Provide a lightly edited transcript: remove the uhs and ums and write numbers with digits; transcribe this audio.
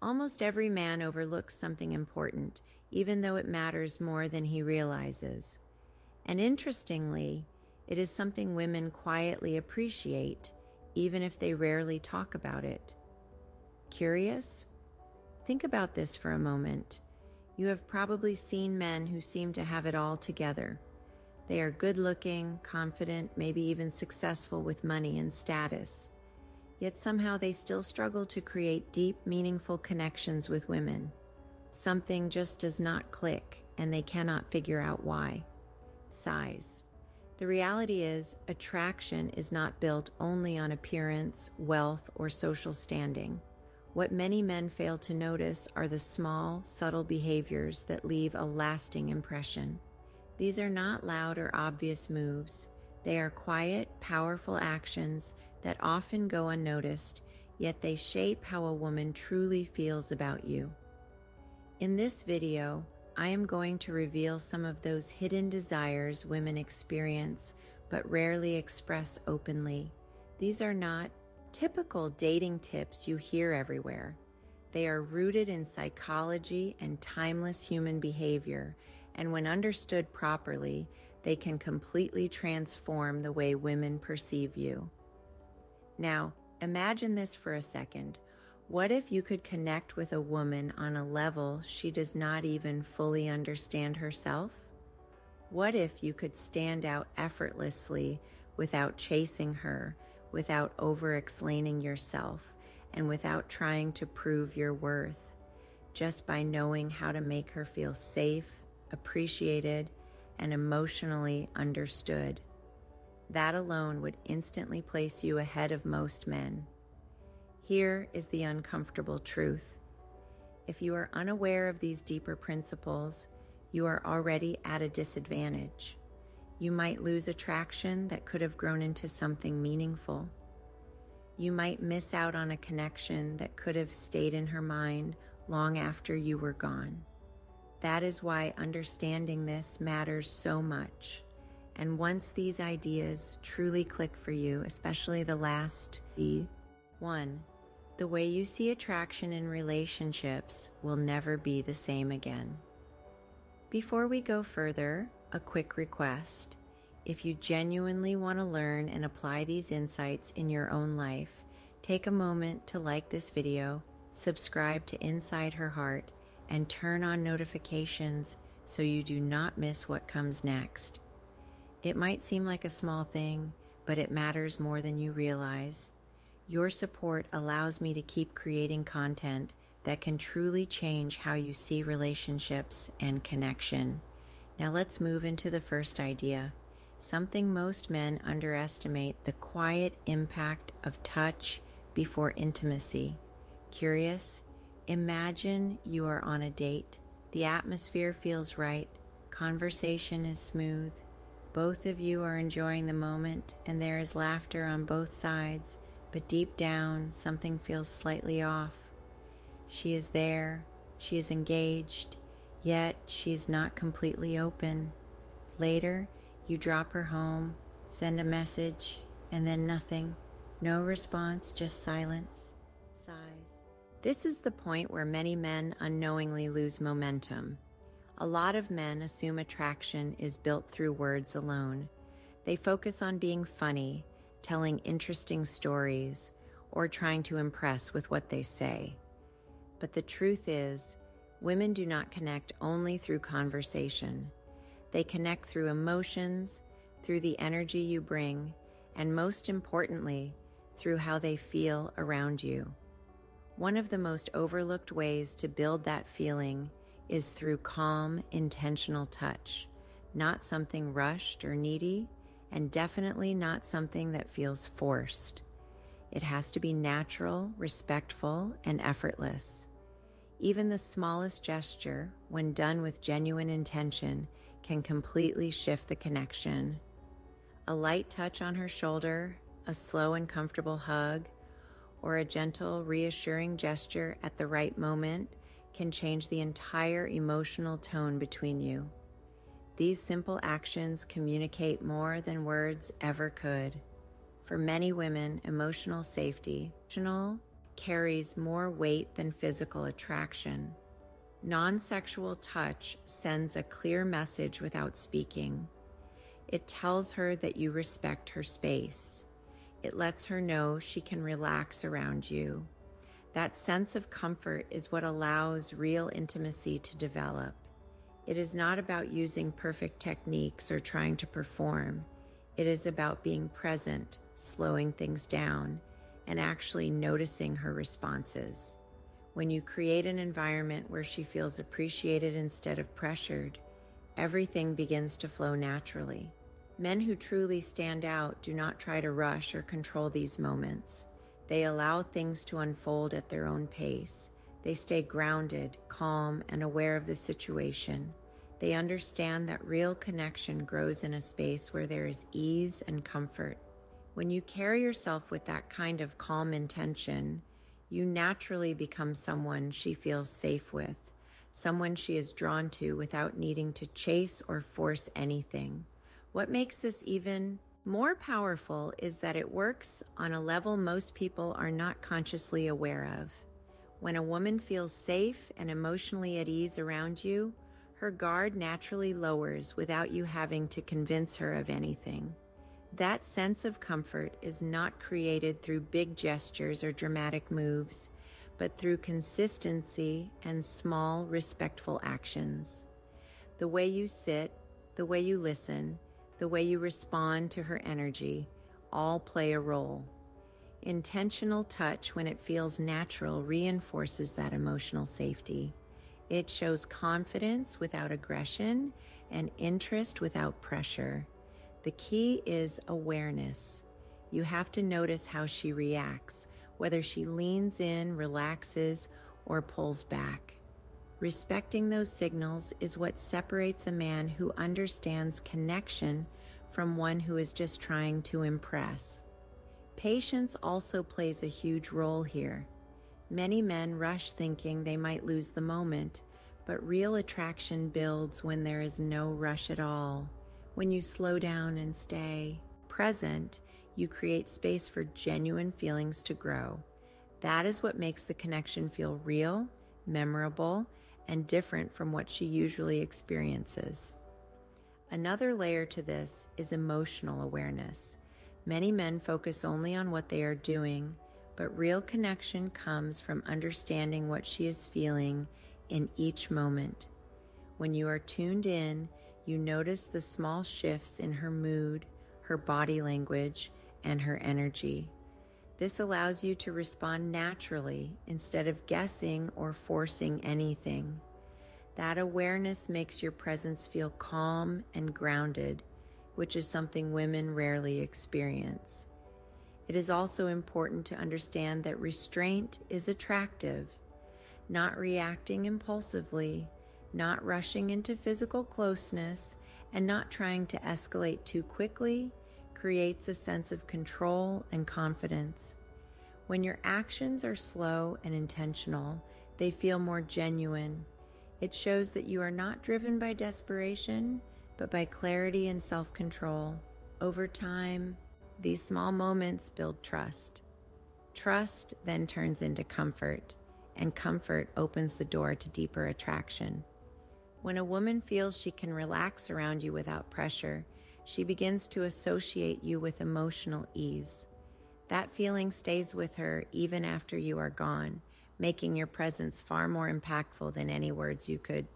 Almost every man overlooks something important, even though it matters more than he realizes. And interestingly, it is something women quietly appreciate, even if they rarely talk about it. Curious? Think about this for a moment. You have probably seen men who seem to have it all together. They are good-looking, confident, maybe even successful with money and status. Yet somehow they still struggle to create deep, meaningful connections with women. Something just does not click, and they cannot figure out why. Size. The reality is, attraction is not built only on appearance, wealth, or social standing. What many men fail to notice are the small, subtle behaviors that leave a lasting impression. These are not loud or obvious moves. They are quiet, powerful actions that often go unnoticed, yet they shape how a woman truly feels about you. In this video, I am going to reveal some of those hidden desires women experience but rarely express openly. These are not typical dating tips you hear everywhere. They are rooted in psychology and timeless human behavior, and when understood properly, they can completely transform the way women perceive you. Now, imagine this for a second. What if you could connect with a woman on a level she does not even fully understand herself? What if you could stand out effortlessly without chasing her, without over-explaining yourself, and without trying to prove your worth, just by knowing how to make her feel safe, appreciated, and emotionally understood? That alone would instantly place you ahead of most men. Here is the uncomfortable truth. If you are unaware of these deeper principles, you are already at a disadvantage. You might lose attraction that could have grown into something meaningful. You might miss out on a connection that could have stayed in her mind long after you were gone. That is why understanding this matters so much. And once these ideas truly click for you, especially the last, one, the way you see attraction in relationships will never be the same again. Before we go further, a quick request. If you genuinely want to learn and apply these insights in your own life, take a moment to like this video, subscribe to Inside Her Heart, and turn on notifications so you do not miss what comes next. It might seem like a small thing, but it matters more than you realize. Your support allows me to keep creating content that can truly change how you see relationships and connection. Now let's move into the first idea. Something most men underestimate: the quiet impact of touch before intimacy. Curious? Imagine you are on a date. The atmosphere feels right. Conversation is smooth. Both of you are enjoying the moment, and there is laughter on both sides, but deep down, something feels slightly off. She is there, she is engaged, yet she is not completely open. Later, you drop her home, send a message, and then nothing. No response, just silence. Sighs. This is the point where many men unknowingly lose momentum. A lot of men assume attraction is built through words alone. They focus on being funny, telling interesting stories, or trying to impress with what they say. But the truth is, women do not connect only through conversation. They connect through emotions, through the energy you bring, and most importantly, through how they feel around you. One of the most overlooked ways to build that feeling is through calm, intentional touch, not something rushed or needy, and definitely not something that feels forced. It has to be natural, respectful, and effortless. Even the smallest gesture, when done with genuine intention, can completely shift the connection. A light touch on her shoulder, a slow and comfortable hug, or a gentle, reassuring gesture at the right moment can change the entire emotional tone between you. These simple actions communicate more than words ever could. For many women, emotional safety carries more weight than physical attraction. Non-sexual touch sends a clear message without speaking. It tells her that you respect her space. It lets her know she can relax around you. That sense of comfort is what allows real intimacy to develop. It is not about using perfect techniques or trying to perform. It is about being present, slowing things down, and actually noticing her responses. When you create an environment where she feels appreciated instead of pressured, everything begins to flow naturally. Men who truly stand out do not try to rush or control these moments. They allow things to unfold at their own pace. They stay grounded, calm, and aware of the situation. They understand that real connection grows in a space where there is ease and comfort. When you carry yourself with that kind of calm intention, you naturally become someone she feels safe with, someone she is drawn to without needing to chase or force anything. What makes this even more powerful is that it works on a level most people are not consciously aware of. When a woman feels safe and emotionally at ease around you, her guard naturally lowers without you having to convince her of anything. That sense of comfort is not created through big gestures or dramatic moves, but through consistency and small, respectful actions. The way you sit, the way you listen, the way you respond to her energy, all play a role. Intentional touch, when it feels natural, reinforces that emotional safety. It shows confidence without aggression and interest without pressure. The key is awareness. You have to notice how she reacts, whether she leans in, relaxes, or pulls back. Respecting those signals is what separates a man who understands connection from one who is just trying to impress. Patience also plays a huge role here. Many men rush thinking they might lose the moment, but real attraction builds when there is no rush at all. When you slow down and stay present, you create space for genuine feelings to grow. That is what makes the connection feel real, memorable, and different from what she usually experiences. Another layer to this is emotional awareness. Many men focus only on what they are doing, but real connection comes from understanding what she is feeling in each moment. When you are tuned in, you notice the small shifts in her mood, her body language, and her energy. This allows you to respond naturally instead of guessing or forcing anything. That awareness makes your presence feel calm and grounded, which is something women rarely experience. It is also important to understand that restraint is attractive. Not reacting impulsively, not rushing into physical closeness, and not trying to escalate too quickly creates a sense of control and confidence. When your actions are slow and intentional, they feel more genuine. It shows that you are not driven by desperation, but by clarity and self-control. Over time, these small moments build trust. Trust then turns into comfort, and comfort opens the door to deeper attraction. When a woman feels she can relax around you without pressure, she begins to associate you with emotional ease. That feeling stays with her even after you are gone, making your presence far more impactful than any words you could